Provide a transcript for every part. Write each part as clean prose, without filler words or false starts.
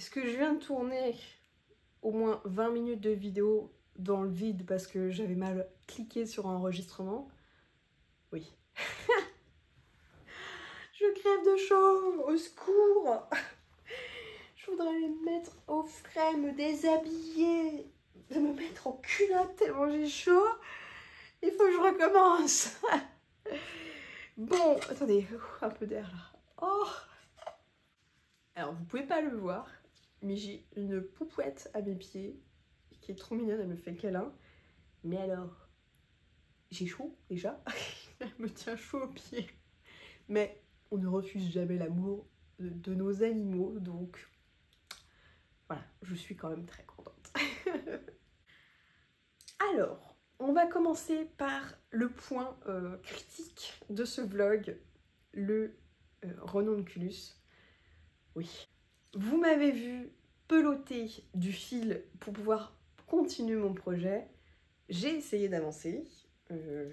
Est-ce que je viens de tourner au moins 20 minutes de vidéo dans le vide parce que j'avais mal cliqué sur enregistrement? Oui. Je crève de chaud, au secours! Je voudrais me mettre au frais, me déshabiller, me mettre en culotte tellement j'ai chaud. Il faut que je recommence. Bon, attendez, un peu d'air là. Oh! Alors, vous pouvez pas le voir, mais j'ai une poupouette à mes pieds qui est trop mignonne, elle me fait câlin. Mais alors, j'ai chaud déjà. Elle me tient chaud aux pieds. Mais on ne refuse jamais l'amour de nos animaux, donc voilà, je suis quand même très contente. Alors, on va commencer par le point critique de ce vlog, le Renonculus. Oui. Vous m'avez vu peloter du fil pour pouvoir continuer mon projet. J'ai essayé d'avancer.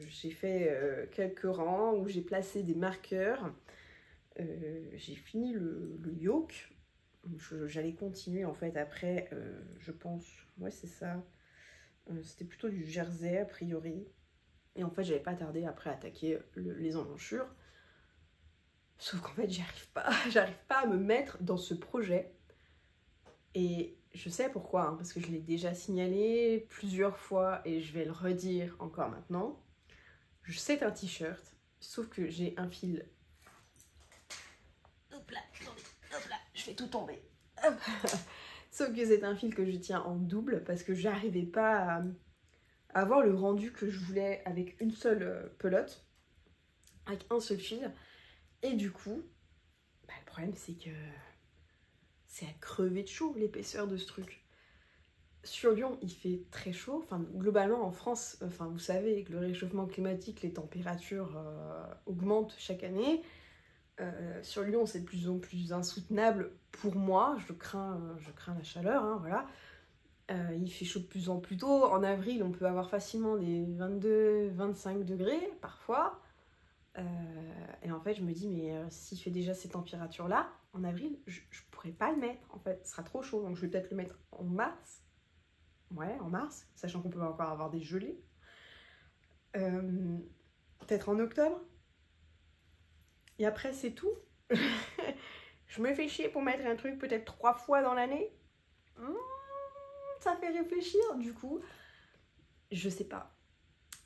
J'ai fait quelques rangs où j'ai placé des marqueurs. J'ai fini le yoke. J'allais continuer en fait après, je pense. Ouais, c'est ça. C'était plutôt du jersey a priori. Et en fait, j'avais pas tardé après à attaquer les emmanchures. Sauf qu'en fait, j'arrive pas à me mettre dans ce projet. Et je sais pourquoi, hein, parce que je l'ai déjà signalé plusieurs fois et je vais le redire encore maintenant. C'est un t-shirt, sauf que j'ai un fil. Hop là, attendez, hop là, je fais tout tomber. Hop. Sauf que c'est un fil que je tiens en double parce que j'arrivais pas à avoir le rendu que je voulais avec une seule pelote, avec un seul fil. Et du coup, bah, le problème c'est que c'est à crever de chaud l'épaisseur de ce truc. Sur Lyon, il fait très chaud. Enfin, globalement, en France, enfin, vous savez, avec le réchauffement climatique, les températures augmentent chaque année. Sur Lyon, c'est de plus en plus insoutenable pour moi. Je crains la chaleur, hein, voilà. Il fait chaud de plus en plus tôt. En avril, on peut avoir facilement des 22-25 degrés, parfois. Et en fait, je me dis, mais s'il fait déjà ces températures-là, en avril, je pourrais pas le mettre. En fait, ce sera trop chaud. Donc, je vais peut-être le mettre en mars. Ouais, en mars, sachant qu'on peut encore avoir des gelées. Peut-être en octobre. Et après, c'est tout. Je me fais chier pour mettre un truc peut-être 3 fois dans l'année. Ça fait réfléchir, du coup. Je sais pas.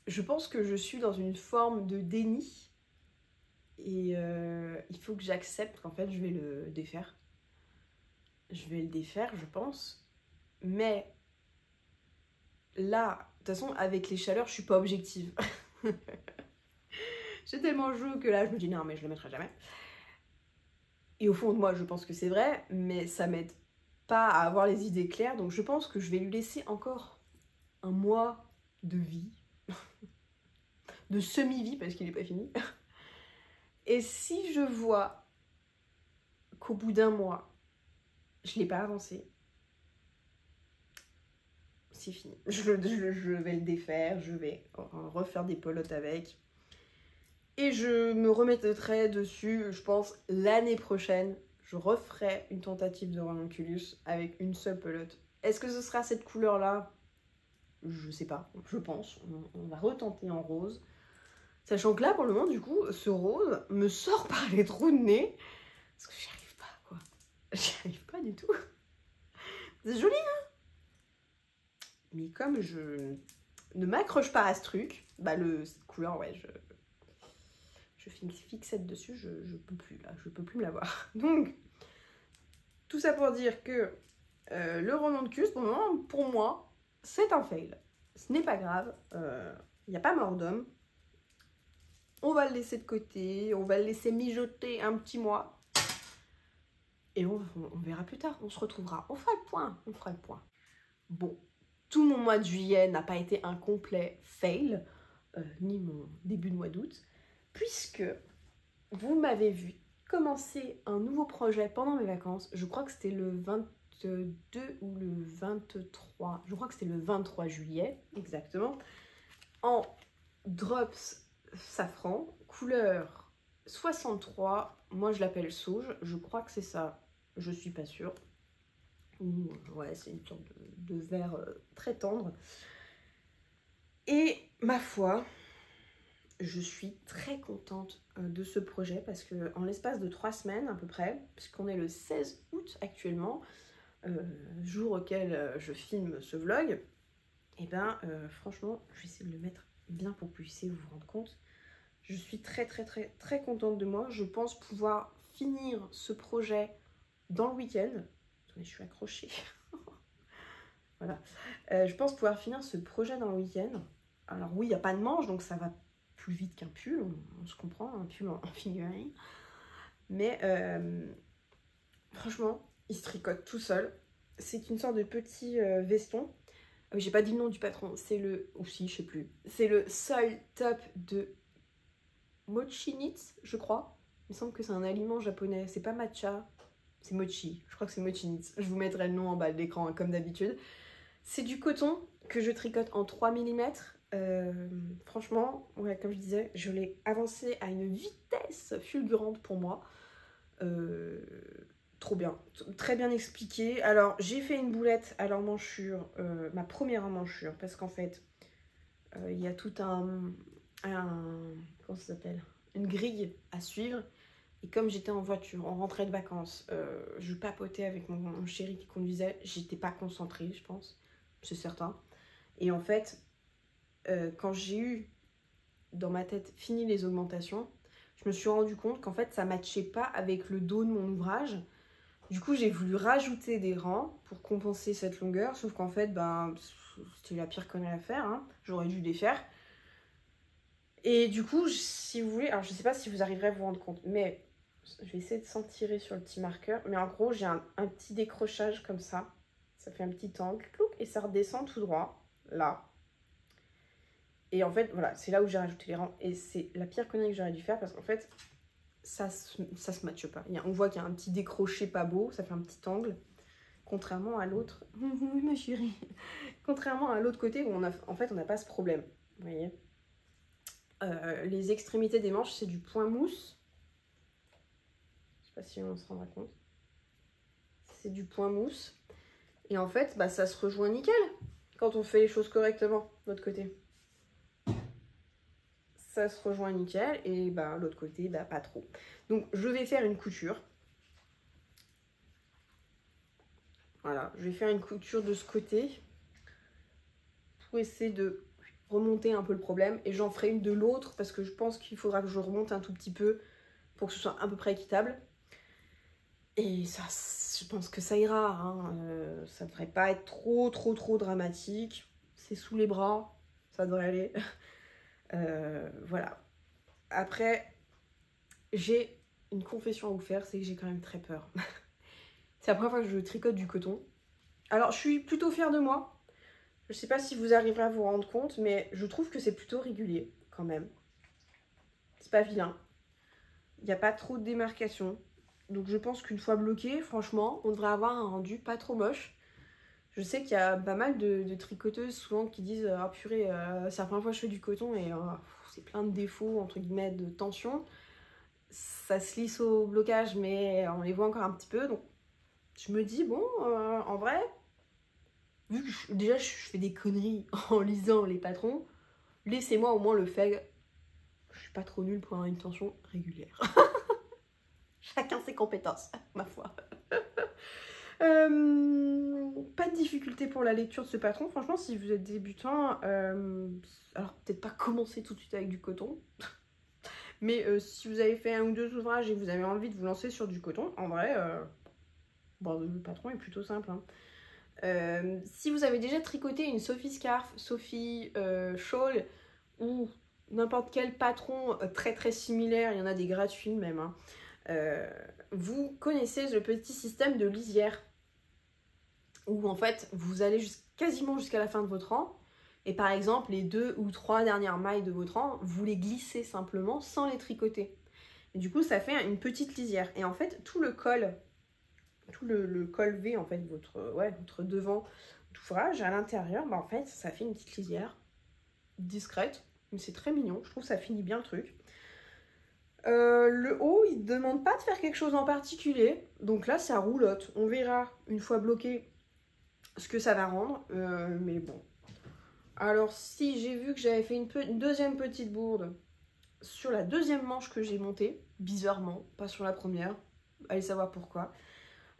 Je pense que je suis dans une forme de déni. Et il faut que j'accepte qu'en fait, je vais le défaire. Je vais le défaire, je pense. Mais là, de toute façon, avec les chaleurs, je suis pas objective. J'ai tellement chaud que là, je me dis non, mais je le mettrai jamais. Et au fond de moi, je pense que c'est vrai, mais ça m'aide pas à avoir les idées claires. Donc je pense que je vais lui laisser encore un mois de vie. De semi-vie, parce qu'il n'est pas fini. Et si je vois qu'au bout d'un mois, je l'ai pas avancé, c'est fini. Je vais le défaire, je vais refaire des pelotes avec. Et je me remettrai dessus, je pense, l'année prochaine. Je referai une tentative de Ranunculus avec une seule pelote. Est-ce que ce sera cette couleur-là? Je sais pas, je pense. On va retenter en rose. Sachant que là, pour le moment, du coup, ce rose me sort par les trous de nez. Parce que j'y arrive pas, quoi. J'y arrive pas du tout. C'est joli, hein? Mais comme je ne m'accroche pas à ce truc, bah cette couleur, ouais, je fixette dessus, je peux plus, là, je peux plus me l'avoir. Donc, tout ça pour dire que le Ranunculus, pour le moment, pour moi, c'est un fail. Ce n'est pas grave, il n'y a pas mort d'homme. On va le laisser de côté, on va le laisser mijoter un petit mois. Et on verra plus tard, on se retrouvera. On fera le point, on fera le point. Bon, tout mon mois de juillet n'a pas été un complet fail, ni mon début de mois d'août, puisque vous m'avez vu commencer un nouveau projet pendant mes vacances. Je crois que c'était le 22 ou le 23, je crois que c'était le 23 juillet, exactement, en drops safran, couleur 63, moi je l'appelle sauge, je crois que c'est ça, je suis pas sûre. Ouais, c'est une sorte de vert très tendre. Et ma foi, je suis très contente de ce projet parce que en l'espace de 3 semaines à peu près, puisqu'on est le 16 août actuellement, jour auquel je filme ce vlog, et ben franchement, je vais essayer de le mettre bien pour que vous puissiez vous rendre compte. Je suis très contente de moi. Je pense pouvoir finir ce projet dans le week-end. Attendez, je suis accrochée. Voilà. Je pense pouvoir finir ce projet dans le week-end. Alors oui, il n'y a pas de manche, donc ça va plus vite qu'un pull, on se comprend, un pull en figurine. Mais franchement, il se tricote tout seul. C'est une sorte de petit veston. J'ai pas dit le nom du patron, c'est le... Ou si, je sais plus. C'est le Soil Top de Mochinitz, je crois. Il me semble que c'est un aliment japonais. C'est pas matcha, c'est mochi. Je crois que c'est Mochinitz. Je vous mettrai le nom en bas de l'écran, hein, comme d'habitude. C'est du coton que je tricote en 3 mm. Franchement, ouais, comme je disais, je l'ai avancé à une vitesse fulgurante pour moi. Trop bien, très bien expliqué. Alors, j'ai fait une boulette à l'emmanchure, ma première emmanchure, parce qu'en fait, il y a tout un comment ça s'appelle, une grille à suivre. Et comme j'étais en voiture, on rentrait de vacances, je papotais avec mon chéri qui conduisait, j'étais pas concentrée, je pense, c'est certain. Et en fait, quand j'ai eu dans ma tête fini les augmentations, je me suis rendu compte qu'en fait ça matchait pas avec le dos de mon ouvrage. Du coup, j'ai voulu rajouter des rangs pour compenser cette longueur, sauf qu'en fait, ben, c'était la pire connerie à faire, hein. J'aurais dû les faire. Et du coup, si vous voulez, alors je sais pas si vous arriverez à vous rendre compte, mais je vais essayer de s'en tirer sur le petit marqueur. Mais en gros, j'ai un petit décrochage comme ça. Ça fait un petit angle, et ça redescend tout droit, là. Et en fait, voilà, c'est là où j'ai rajouté les rangs. Et c'est la pire connerie que j'aurais dû faire parce qu'en fait, ça se matche pas. On voit qu'il y a un petit décroché pas beau, ça fait un petit angle. Contrairement à l'autre... Oui, ma chérie. Contrairement à l'autre côté où en fait, on n'a pas ce problème. Vous voyez, les extrémités des manches, c'est du point mousse. Je sais pas si on se rendra compte. C'est du point mousse. Et en fait, bah, ça se rejoint nickel quand on fait les choses correctement de l'autre côté. Ça se rejoint nickel et bah, l'autre côté, bah, pas trop. Donc, je vais faire une couture. Voilà, je vais faire une couture de ce côté pour essayer de remonter un peu le problème. Et j'en ferai une de l'autre parce que je pense qu'il faudra que je remonte un tout petit peu pour que ce soit à peu près équitable. Et ça, je pense que ça ira, hein. Ça devrait pas être trop dramatique. C'est sous les bras, ça devrait aller. Voilà. Après, j'ai une confession à vous faire, c'est que j'ai quand même très peur. C'est la première fois que je tricote du coton. Alors, je suis plutôt fière de moi. Je sais pas si vous arriverez à vous rendre compte, mais je trouve que c'est plutôt régulier, quand même. C'est pas vilain. Il n'y a pas trop de démarcation. Donc je pense qu'une fois bloqué, franchement, on devrait avoir un rendu pas trop moche. Je sais qu'il y a pas mal de tricoteuses souvent qui disent « Ah purée, c'est la première fois que je fais du coton et c'est plein de défauts, entre guillemets, de tension. » Ça se lisse au blocage, mais on les voit encore un petit peu. Donc je me dis, bon, en vrai, vu que déjà je fais des conneries en lisant les patrons, laissez-moi au moins le fait. Je suis pas trop nulle pour avoir une tension régulière. Chacun ses compétences, ma foi. Pas de difficulté pour la lecture de ce patron. Franchement, si vous êtes débutant, alors peut-être pas commencer tout de suite avec du coton. Mais si vous avez fait un ou deux ouvrages et que vous avez envie de vous lancer sur du coton, en vrai, bon, le patron est plutôt simple, hein. Si vous avez déjà tricoté une Sophie Scarf, Sophie Shawl ou n'importe quel patron très similaire, il y en a des gratuits même, hein, vous connaissez le petit système de lisière où en fait vous allez quasiment jusqu'à la fin de votre rang et par exemple les 2 ou 3 dernières mailles de votre rang, vous les glissez simplement sans les tricoter. Et du coup ça fait une petite lisière et en fait tout le col, tout le col V en fait, votre devant d'ouvrage à l'intérieur, bah en fait ça fait une petite lisière discrète, mais c'est très mignon, je trouve que ça finit bien le truc. Le haut, il ne demande pas de faire quelque chose en particulier. Donc là, ça roulotte. On verra, une fois bloqué, ce que ça va rendre, mais bon. Alors si j'ai vu que j'avais fait une deuxième petite bourde sur la deuxième manche que j'ai montée, bizarrement, pas sur la première, allez savoir pourquoi.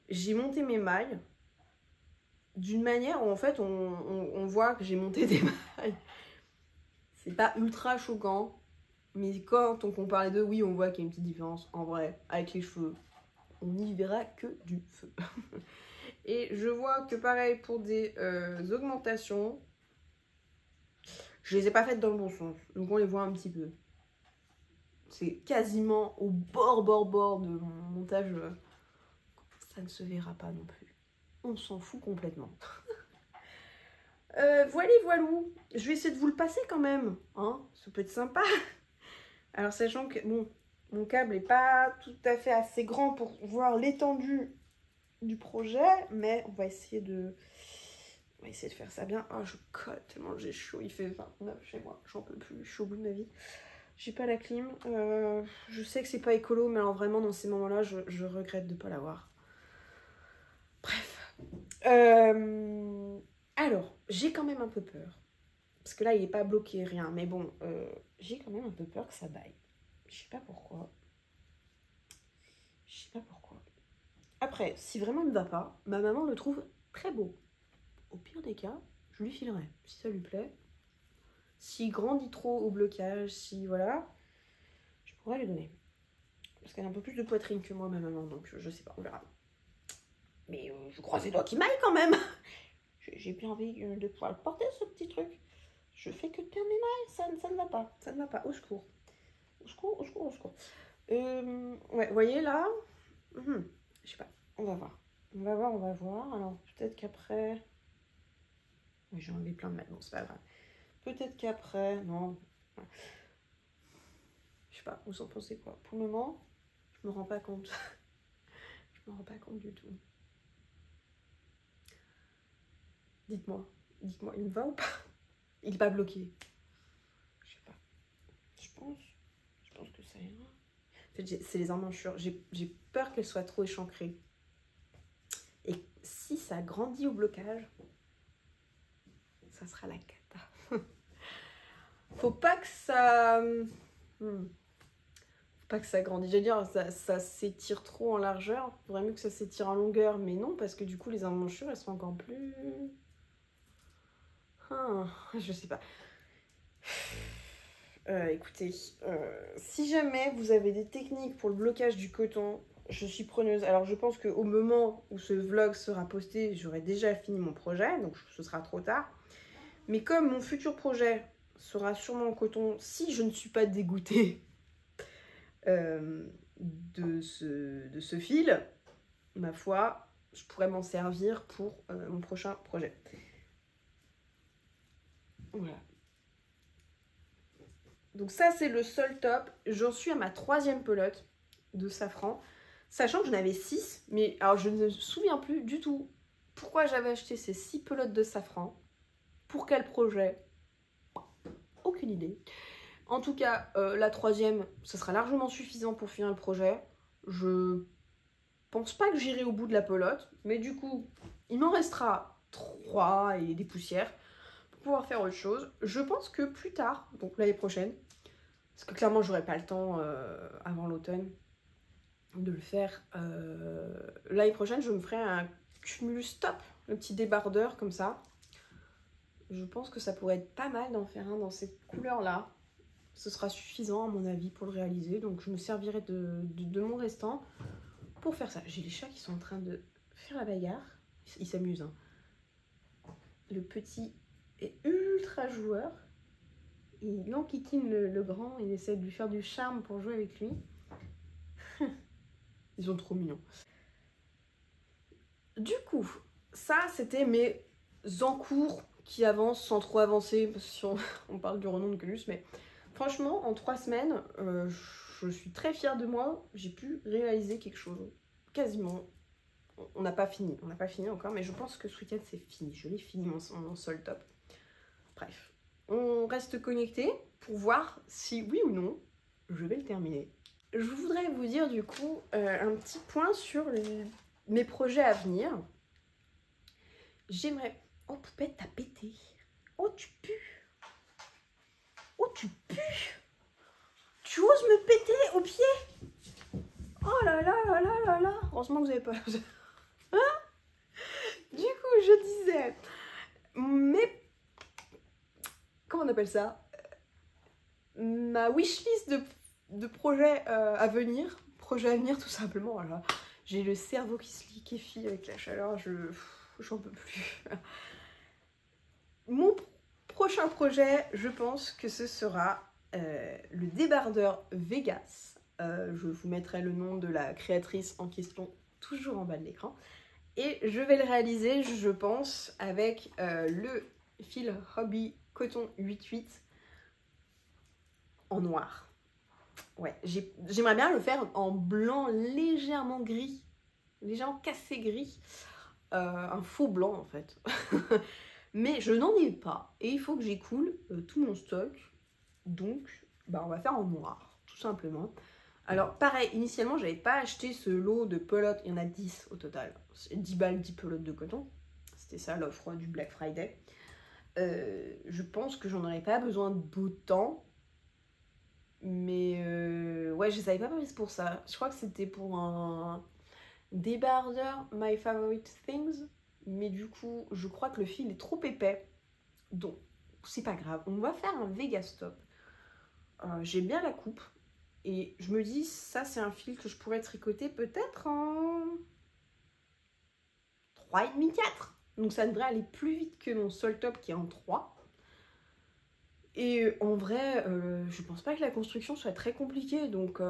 J'ai monté mes mailles d'une manière où en fait on voit que j'ai monté des mailles. C'est pas ultra choquant, mais quand on compare les deux, oui on voit qu'il y a une petite différence. En vrai, avec les cheveux, on n'y verra que du feu. Et je vois que pareil pour des augmentations, je les ai pas faites dans le bon sens, donc on les voit un petit peu. C'est quasiment au bord de mon montage, ça ne se verra pas non plus. On s'en fout complètement. Voilou, je vais essayer de vous le passer quand même, hein, ça peut être sympa. Alors sachant que bon, mon câble n'est pas tout à fait assez grand pour voir l'étendue du projet, mais on va essayer de faire ça bien. Oh, je colle tellement j'ai chaud, il fait 29 chez moi, j'en peux plus, je suis au bout de ma vie. J'ai pas la clim, je sais que c'est pas écolo, mais alors vraiment dans ces moments-là, je regrette de pas l'avoir. Bref. Alors, j'ai quand même un peu peur. Parce que là, il n'est pas bloqué, rien. Mais bon, j'ai quand même un peu peur que ça baille. Je sais pas pourquoi. Je sais pas pourquoi. Après, si vraiment il ne va pas, ma maman le trouve très beau. Au pire des cas, je lui filerai, si ça lui plaît. S'il grandit trop au blocage, si voilà, je pourrais lui donner. Parce qu'elle a un peu plus de poitrine que moi, ma maman, donc je sais pas, on verra. Mais je croise les doigts qu'il m'aille quand même. J'ai bien envie de pouvoir le porter, ce petit truc. Je fais que tenir mes mailles, ça ne va pas. Ça ne va pas, au secours. Au secours, au secours, au secours. Ouais, vous voyez là, je sais pas, on va voir. On va voir, on va voir. Alors peut-être qu'après... Oui, j'ai enlevé plein de mailles, bon c'est pas grave. Peut-être qu'après, non. Je sais pas, vous en pensez quoi? Pour le moment, je me rends pas compte. Je me rends pas compte du tout. Dites-moi, il me va ou pas? Il est pas bloqué. Je sais pas. Je pense que ça ira. En fait, c'est les emmanchures. J'ai peur qu'elles soient trop échancrées. Et si ça grandit au blocage, ça sera la cata. Faut pas que ça... Faut pas que ça grandisse. J'allais dire, ça s'étire trop en largeur. Il faudrait mieux que ça s'étire en longueur. Mais non, parce que du coup, les emmanchures, elles sont encore plus... je sais pas. Écoutez, si jamais vous avez des techniques pour le blocage du coton, je suis preneuse. Alors je pense qu'au moment où ce vlog sera posté, j'aurai déjà fini mon projet, donc ce sera trop tard. Mais comme mon futur projet sera sûrement en coton, si je ne suis pas dégoûtée de ce fil, ma foi, je pourrais m'en servir pour mon prochain projet. Voilà. Donc ça, c'est le seul top. J'en suis à ma 3e pelote de safran. Sachant que j'en avais 6, mais alors je ne me souviens plus du tout pourquoi j'avais acheté ces 6 pelotes de safran. Pour quel projet? Aucune idée. En tout cas, la 3e, ça sera largement suffisant pour finir le projet. Je pense pas que j'irai au bout de la pelote, mais du coup, il m'en restera 3 et des poussières pour pouvoir faire autre chose. Je pense que plus tard, donc l'année prochaine, parce que clairement, j'aurai pas le temps avant l'automne de le faire. L'année prochaine, je me ferai un cumulus top, le petit débardeur comme ça. Je pense que ça pourrait être pas mal d'en faire un dans cette couleur-là. Ce sera suffisant à mon avis pour le réaliser. Donc je me servirai de mon restant pour faire ça. J'ai les chats qui sont en train de faire la bagarre. Ils s'amusent. Hein. Le petit est ultra joueur. Il enquiquine le grand. Il essaie de lui faire du charme pour jouer avec lui. Ils sont trop mignons. Du coup, ça c'était mes encours qui avancent sans trop avancer. Parce que si on parle du renom de Colus, mais franchement, en 3 semaines, je suis très fière de moi. J'ai pu réaliser quelque chose. Quasiment. On n'a pas fini. On n'a pas fini encore, mais je pense que ce week-end c'est fini. Je l'ai fini mon seul top. Bref, on reste connecté pour voir si oui ou non je vais le terminer. Je voudrais vous dire du coup un petit point sur mes projets à venir. j'aimerais... Oh, poupette, t'as pété. Oh, tu pues. Oh, tu pues. Tu oses me péter au pied? Oh là là là là là là. Heureusement que vous avez pas... Hein? Du coup, je disais... Mais... Comment on appelle ça? Ma wishlist de projets à venir. Projets à venir, tout simplement. Voilà. J'ai le cerveau qui se liquéfie avec la chaleur. J'en peux plus. Mon prochain projet, je pense que ce sera le débardeur Vegas. Je vous mettrai le nom de la créatrice en question toujours en bas de l'écran. Et je vais le réaliser, je pense, avec le fil Hobby Coton 8-8 en noir. Ouais, j'aimerais bien le faire en blanc légèrement gris, légèrement cassé gris. Un faux blanc en fait. Mais je n'en ai pas et il faut que j'écoule tout mon stock. Donc, bah, on va faire en noir, tout simplement. Alors, pareil, initialement, j'avais pas acheté ce lot de pelotes. Il y en a 10 au total. C'est 10 balles, 10 pelotes de coton. C'était ça l'offre du Black Friday. Je pense que j'en aurais pas besoin d'autant. Mais ouais, je les avais pas prise pour ça. Je crois que c'était pour un débardeur My Favorite Things. Mais du coup, je crois que le fil est trop épais. Donc, c'est pas grave. On va faire un Vegas top. J'ai bien la coupe. Et je me dis, ça c'est un fil que je pourrais tricoter peut-être en 3,5, 4. Donc ça devrait aller plus vite que mon sol top qui est en 3. Et en vrai, je pense pas que la construction soit très compliquée. Donc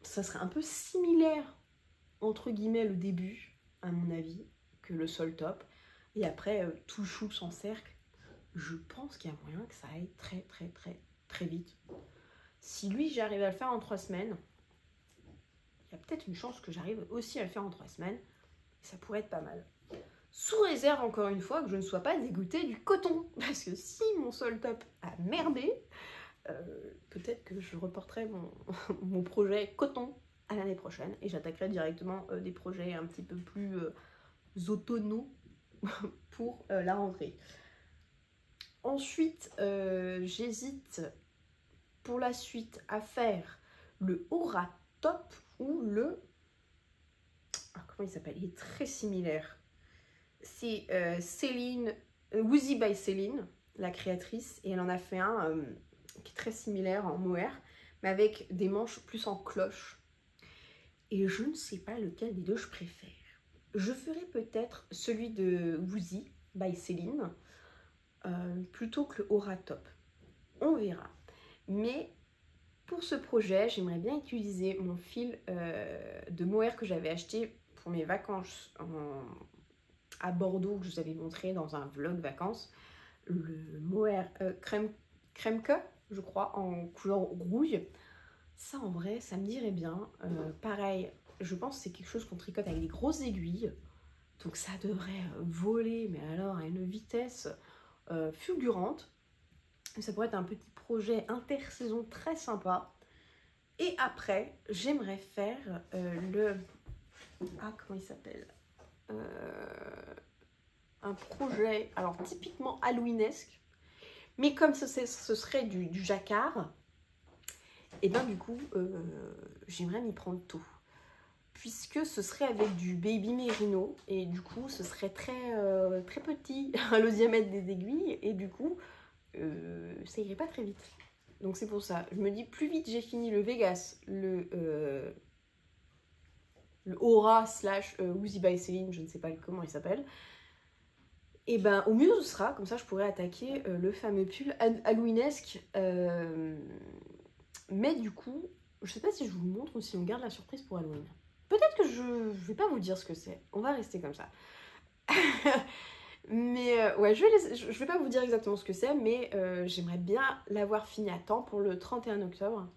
ça serait un peu similaire, entre guillemets, le début, à mon avis, que le sol top. Et après, tout chou sans cercle. Je pense qu'il y a moyen que ça aille très vite. Si lui, j'arrive à le faire en 3 semaines, il y a peut-être une chance que j'arrive aussi à le faire en 3 semaines. Et ça pourrait être pas mal. Sous réserve, encore une fois, que je ne sois pas dégoûtée du coton. Parce que si mon sol top a merdé, peut-être que je reporterai mon projet coton à l'année prochaine. Et j'attaquerai directement des projets un petit peu plus autonomes pour la rentrée. Ensuite, j'hésite pour la suite à faire le Aura Top ou le... Ah, comment il s'appelle? Il est très similaire. C'est Céline, Woozy by Céline, la créatrice, et elle en a fait un qui est très similaire en mohair, mais avec des manches plus en cloche. Et je ne sais pas lequel des deux je préfère. Je ferai peut-être celui de Woozy by Céline plutôt que le Aura Top. On verra. Mais pour ce projet, j'aimerais bien utiliser mon fil de mohair que j'avais acheté pour mes vacances à Bordeaux, que je vous avais montré dans un vlog vacances. Le mohair crème-que, je crois, en couleur rouge. Ça, en vrai, ça me dirait bien. Pareil, je pense que c'est quelque chose qu'on tricote avec des grosses aiguilles. Donc ça devrait voler, mais alors à une vitesse fulgurante. Ça pourrait être un petit projet intersaison très sympa. Et après, j'aimerais faire le... Ah, comment il s'appelle un projet, alors typiquement halloweenesque. Mais comme ce serait du jacquard, et ben du coup, j'aimerais m'y prendre tôt. Puisque ce serait avec du baby merino. Et du coup, ce serait très petit, le diamètre des aiguilles. Et du coup... ça irait pas très vite. Donc c'est pour ça. Je me dis, plus vite j'ai fini le Vegas, le Aura / Woozy by Céline, je ne sais pas comment il s'appelle, et ben au mieux ce sera. Comme ça je pourrais attaquer le fameux pull halloweenesque. Mais du coup, je sais pas si je vous montre ou si on garde la surprise pour Halloween. Peut-être que je vais pas vous dire ce que c'est. On va rester comme ça. Mais ouais, je vais pas vous dire exactement ce que c'est, mais j'aimerais bien l'avoir fini à temps pour le 31 octobre.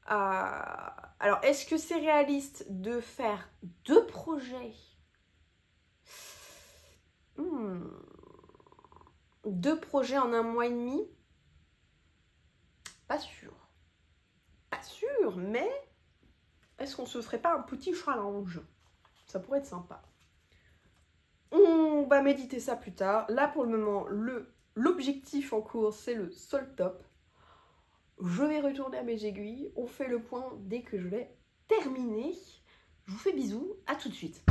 Alors, est-ce que c'est réaliste de faire 2 projets 2 projets en 1 mois et demi? Pas sûr. Pas sûr, mais est-ce qu'on se ferait pas un petit challenge? Ça pourrait être sympa. On va méditer ça plus tard. Là, pour le moment, l'objectif en cours, c'est le sol top. Je vais retourner à mes aiguilles. On fait le point dès que je l'ai terminé. Je vous fais bisous. À tout de suite.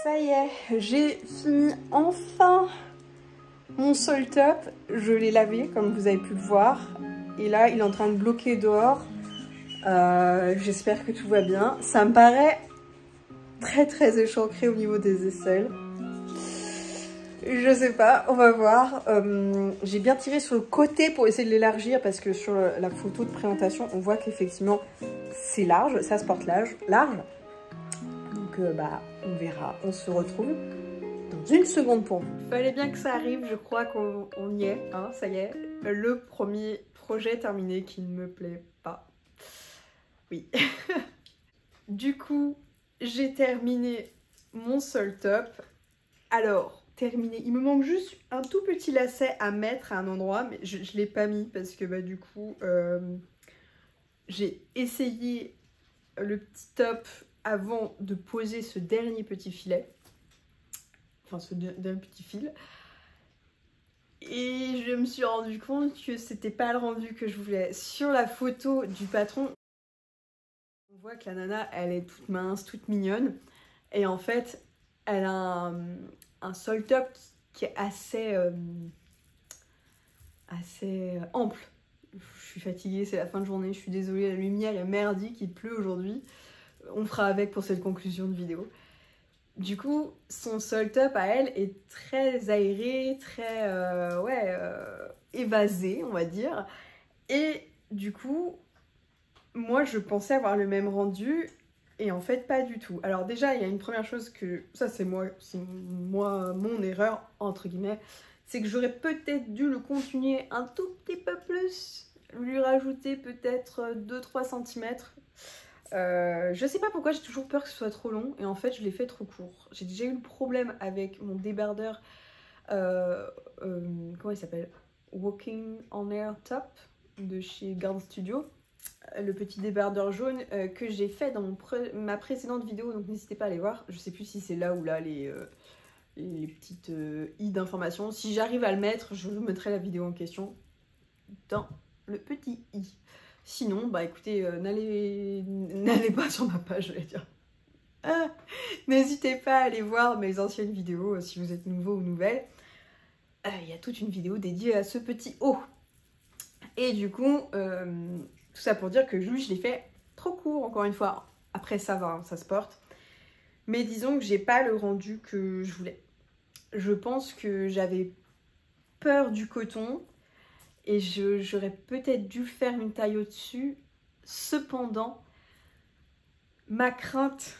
Ça y est, j'ai fini enfin mon sol top. Je l'ai lavé comme vous avez pu le voir. Et là, il est en train de bloquer dehors. J'espère que tout va bien. Ça me paraît très échancré au niveau des aisselles. Je sais pas, on va voir. J'ai bien tiré sur le côté pour essayer de l'élargir parce que sur la photo de présentation, on voit qu'effectivement c'est large, ça se porte large. Donc bah on verra, on se retrouve dans une seconde pour vous. Fallait bien que ça arrive, je crois qu'on y est, hein, ça y est. Le premier projet terminé qui ne me plaît pas. Oui. Du coup, j'ai terminé mon sol top. Alors, terminé. Il me manque juste un tout petit lacet à mettre à un endroit, mais je ne l'ai pas mis parce que bah, du coup, j'ai essayé le petit top avant de poser ce dernier petit filet. Enfin, ce dernier petit fil. Et je me suis rendu compte que c'était pas le rendu que je voulais. Sur la photo du patron, on voit que la nana, elle est toute mince, toute mignonne. Et en fait, elle a un sol top qui est assez ample. Je suis fatiguée, c'est la fin de journée, je suis désolée, la lumière est merdique, il pleut aujourd'hui. On fera avec pour cette conclusion de vidéo. Du coup, son sol top à elle est très aéré, très évasé, on va dire. Et du coup, moi je pensais avoir le même rendu et en fait pas du tout. Alors déjà, il y a une première chose que, ça c'est moi, mon erreur entre guillemets, c'est que j'aurais peut-être dû le continuer un tout petit peu plus, lui rajouter peut-être 2-3 cm. Je sais pas pourquoi j'ai toujours peur que ce soit trop long et en fait je l'ai fait trop court. J'ai déjà eu le problème avec mon débardeur, comment il s'appelle, Walking on Air Top de chez Garn Studio. Le petit débardeur jaune que j'ai fait dans ma précédente vidéo, donc n'hésitez pas à aller voir. Je sais plus si c'est là ou là les petites i d'informations. Si j'arrive à le mettre, je vous mettrai la vidéo en question dans le petit i. Sinon, bah écoutez, n'allez pas sur ma page, je vais dire. N'hésitez pas à aller voir mes anciennes vidéos si vous êtes nouveau ou nouvelle. Il y a toute une vidéo dédiée à ce petit O. Et du coup, tout ça pour dire que lui, je l'ai fait trop court, encore une fois. Après, ça va, ça se porte. Mais disons que j'ai pas le rendu que je voulais. Je pense que j'avais peur du coton et j'aurais peut-être dû faire une taille au-dessus. Cependant, ma crainte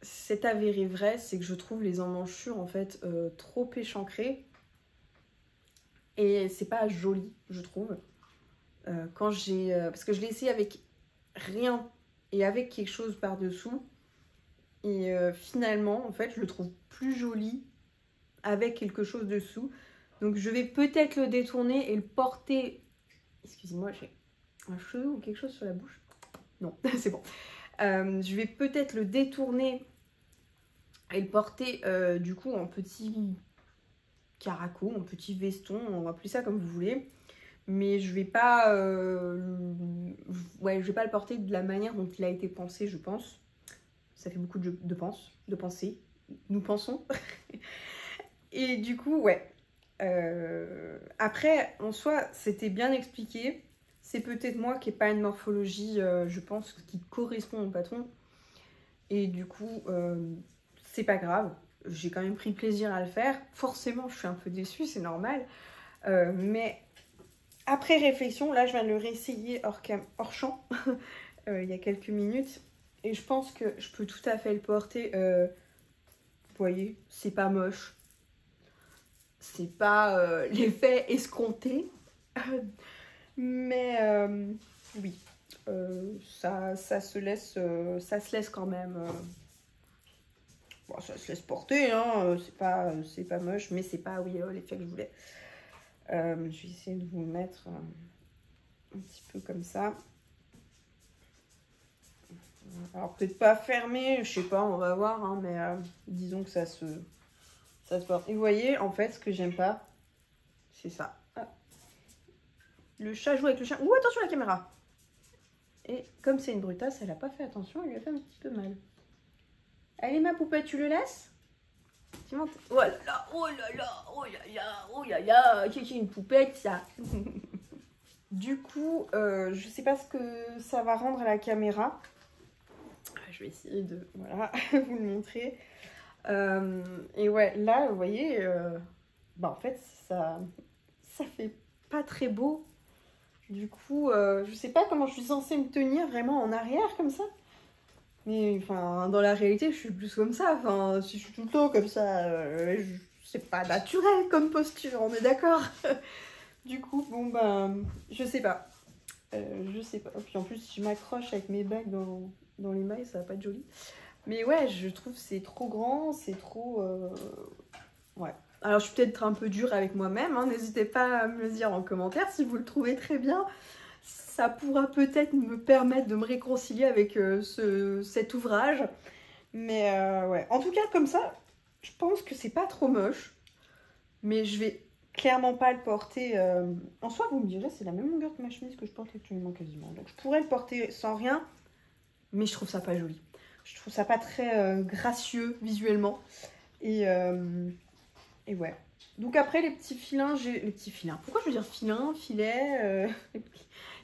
s'est avérée vraie, c'est que je trouve les emmanchures en fait trop échancrées et c'est pas joli, je trouve. Parce que je l'ai essayé avec rien et avec quelque chose par-dessous. Et finalement, en fait, je le trouve plus joli avec quelque chose dessous. Donc je vais peut-être le détourner et le porter... Excusez-moi, j'ai un cheveu ou quelque chose sur la bouche. Non, c'est bon. Je vais peut-être le détourner et le porter du coup en petit caraco, en petit veston, on va appeler ça comme vous voulez. Mais je vais pas, je vais pas le porter de la manière dont il a été pensé, je pense. Ça fait beaucoup de penser. Nous pensons. Et du coup, ouais. Après, en soi, c'était bien expliqué. C'est peut-être moi qui n'ai pas une morphologie, je pense, qui correspond au patron. Et du coup, c'est pas grave. J'ai quand même pris plaisir à le faire. Forcément, je suis un peu déçue, c'est normal. Mais après réflexion, là, je viens de le réessayer hors champ, il y a quelques minutes. Et je pense que je peux tout à fait le porter. Vous voyez, c'est pas moche. C'est pas l'effet escompté. Mais oui, ça se laisse quand même. Bon, ça se laisse porter, hein, c'est pas moche, mais c'est pas l'effet que je voulais. Je vais essayer de vous le mettre un petit peu comme ça. Alors peut-être pas fermé, je sais pas, on va voir, hein, mais disons que ça se porte. Et vous voyez, en fait, ce que j'aime pas, c'est ça. Ah. Le chat joue avec le chien. Ouh, attention à la caméra. Et comme c'est une brutasse, elle a pas fait attention, elle lui a fait un petit peu mal. Allez ma poupette, tu le laisses? Tu montes. Oh là là, oh là là, oh là là, oh là là, c'est une poupette ça. Du coup, je sais pas ce que ça va rendre à la caméra. Je vais essayer de vous le montrer. Et ouais, là, vous voyez, en fait, ça fait pas très beau. Du coup, je sais pas comment je suis censée me tenir vraiment en arrière comme ça. Mais enfin, dans la réalité, je suis plus comme ça. Enfin, si je suis tout le temps comme ça, c'est pas naturel comme posture, on est d'accord. Du coup, bon ben, je sais pas. Je sais pas. Puis en plus, si je m'accroche avec mes bagues dans les mailles, ça va pas être joli. Mais ouais, je trouve que c'est trop grand, c'est trop... Ouais. Alors, je suis peut-être un peu dure avec moi-même. Hein. N'hésitez pas à me le dire en commentaire si vous le trouvez très bien. Ça pourra peut-être me permettre de me réconcilier avec cet ouvrage. Mais ouais, en tout cas, comme ça, je pense que c'est pas trop moche. Mais je vais clairement pas le porter... En soi, vous me direz, c'est la même longueur que ma chemise que je porte actuellement quasiment. Donc, je pourrais le porter sans rien. Mais je trouve ça pas joli. Je trouve ça pas très gracieux visuellement. Et ouais. Donc après, les petits filins, les petits filins. Pourquoi je veux dire filin, filet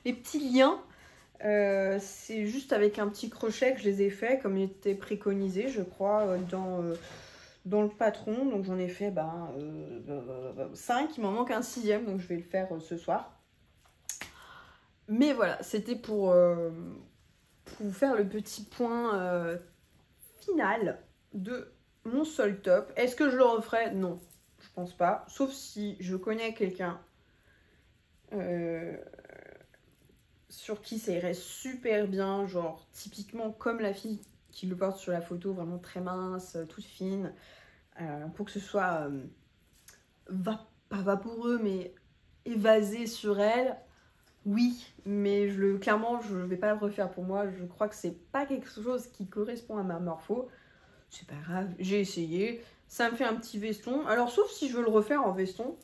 les petits liens, c'est juste avec un petit crochet que je les ai fait, comme il était préconisé, je crois, dans le patron. Donc j'en ai fait 5, il m'en manque un 6e, donc je vais le faire ce soir. Mais voilà, c'était pour vous faire le petit point final de mon seul top. Est-ce que je le referai? Non, je pense pas. Sauf si je connais quelqu'un sur qui ça irait super bien, genre typiquement comme la fille qui le porte sur la photo, vraiment très mince, toute fine, pour que ce soit pas vaporeux, mais évasé sur elle. Oui, mais clairement, je ne vais pas le refaire pour moi. Je crois que c'est pas quelque chose qui correspond à ma morpho. C'est pas grave, j'ai essayé. Ça me fait un petit veston. Alors, sauf si je veux le refaire en veston.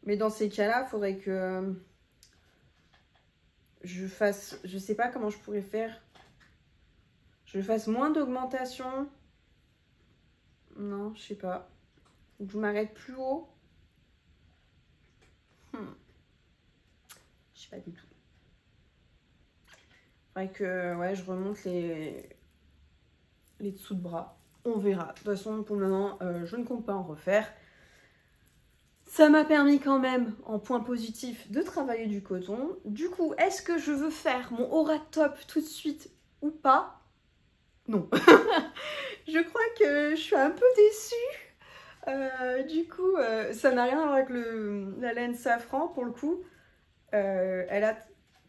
Mais dans ces cas-là, il faudrait que je fasse... Je sais pas comment je pourrais faire. Je fasse moins d'augmentation. Non, je sais pas. Ou que je m'arrête plus haut. Je sais pas du tout. Faudrait que ouais, je remonte les dessous de bras. On verra. De toute façon, pour le moment, je ne compte pas en refaire. Ça m'a permis quand même, en point positif, de travailler du coton. Du coup, est-ce que je veux faire mon aura top tout de suite ou pas? Non. Je crois que je suis un peu déçue. Du coup, ça n'a rien à voir avec la laine safran pour le coup. Elle a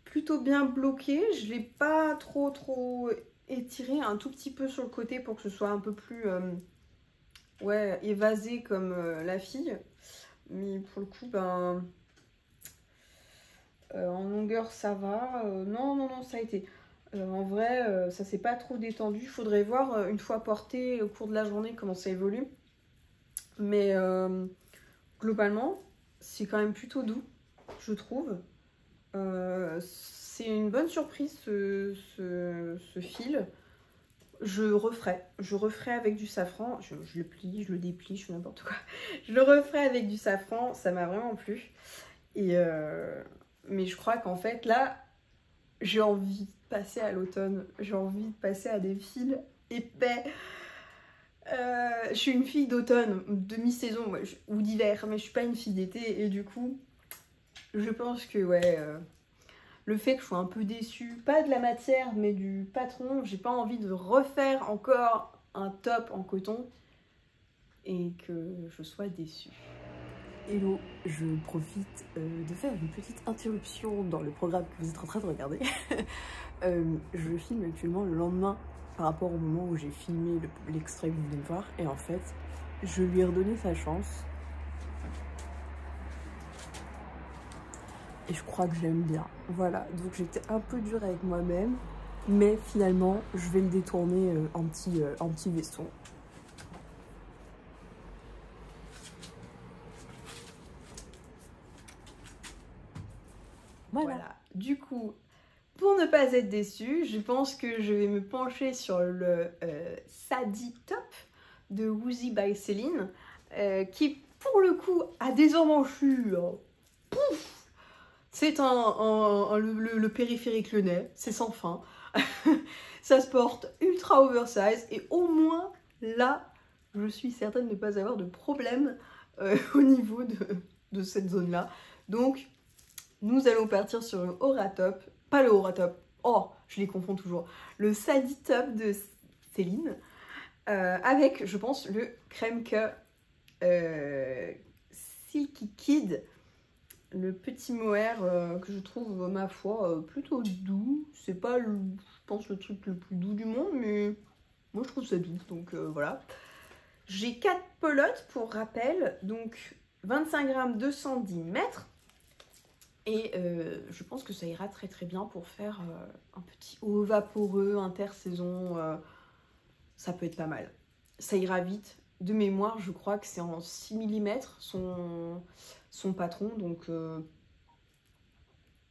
plutôt bien bloqué. Je ne l'ai pas trop étiré, un tout petit peu sur le côté pour que ce soit un peu plus ouais, évasé comme la fille. Mais pour le coup, ben, en longueur ça va. Non, ça a été. En vrai, ça s'est pas trop détendu. Il faudrait voir une fois porté au cours de la journée comment ça évolue. Mais globalement, c'est quand même plutôt doux, je trouve. C'est une bonne surprise ce fil. Je referai avec du safran. Je le plie, je le déplie, je fais n'importe quoi. Je le referai avec du safran, ça m'a vraiment plu. Et mais je crois qu'en fait là, j'ai envie de passer à l'automne. J'ai envie de passer à des fils épais. Je suis une fille d'automne, de mi-saison ou d'hiver, mais je suis pas une fille d'été. Et du coup, je pense que ouais, le fait que je sois un peu déçue, pas de la matière, mais du patron, j'ai pas envie de refaire encore un top en coton et que je sois déçue. Hello, je profite de faire une petite interruption dans le programme que vous êtes en train de regarder. Je filme actuellement le lendemain par rapport au moment où j'ai filmé l'extrait que vous venez de voir. Et en fait, je lui ai redonné sa chance. Et je crois que j'aime bien. Voilà, donc j'étais un peu dure avec moi-même. Mais finalement, je vais le détourner en petit veston. Voilà. Du coup, pour ne pas être déçue, je pense que je vais me pencher sur le Sadi Top de Woozy by Céline, qui pour le coup a des emmanchures. Pouf! C'est le périphérique lyonnais, c'est sans fin. Ça se porte ultra oversize et au moins là, je suis certaine de ne pas avoir de problème au niveau de cette zone-là. Donc, nous allons partir sur le Aura Top, pas le Aura Top, oh, je les confonds toujours, le Sadi Top de Céline, avec, je pense, le Kremke Silky Kid, le petit mohair que je trouve, ma foi, plutôt doux. C'est pas, je pense, le truc le plus doux du monde, mais moi je trouve ça doux, donc voilà. J'ai 4 pelotes pour rappel, donc 25 grammes, 210 mètres. Et je pense que ça ira très bien pour faire un petit eau vaporeux, intersaison. Ça peut être pas mal. Ça ira vite. De mémoire, je crois que c'est en 6 mm son patron. Donc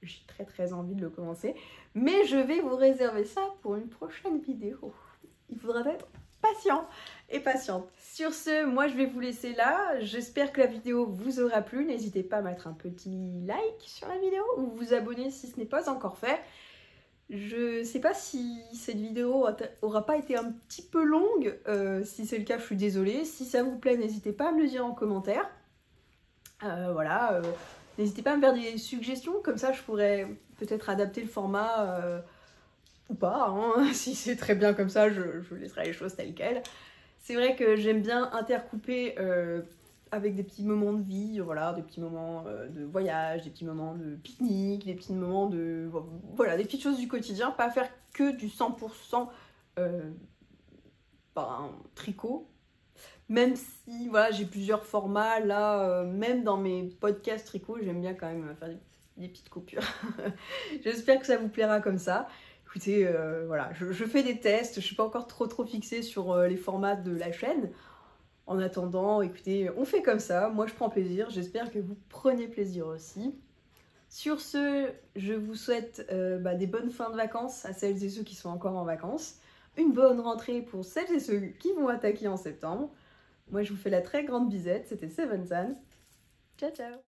j'ai très envie de le commencer. Mais je vais vous réserver ça pour une prochaine vidéo. Il faudra être patient et patiente. Sur ce, moi je vais vous laisser là. J'espère que la vidéo vous aura plu. N'hésitez pas à mettre un petit like sur la vidéo ou vous abonner si ce n'est pas encore fait. Je sais pas si cette vidéo aura pas été un petit peu longue. Si c'est le cas, je suis désolée. Si ça vous plaît, n'hésitez pas à me le dire en commentaire. Voilà. N'hésitez pas à me faire des suggestions. Comme ça, je pourrais peut-être adapter le format ou pas. Hein. Si c'est très bien comme ça, je laisserai les choses telles quelles. C'est vrai que j'aime bien intercouper avec des petits moments de vie, voilà, des petits moments de voyage, des petits moments de pique-nique, des petits moments de... Voilà, des petites choses du quotidien, pas faire que du 100% tricot. Même si, voilà, j'ai plusieurs formats, là, même dans mes podcasts tricot, j'aime bien quand même faire des petites coupures. J'espère que ça vous plaira comme ça. Écoutez, voilà, je fais des tests, je suis pas encore trop fixée sur les formats de la chaîne. En attendant, écoutez, on fait comme ça, moi je prends plaisir, j'espère que vous prenez plaisir aussi. Sur ce, je vous souhaite des bonnes fins de vacances à celles et ceux qui sont encore en vacances, une bonne rentrée pour celles et ceux qui vont attaquer en septembre. Moi je vous fais la très grande bisette, c'était Seven San. Ciao ciao.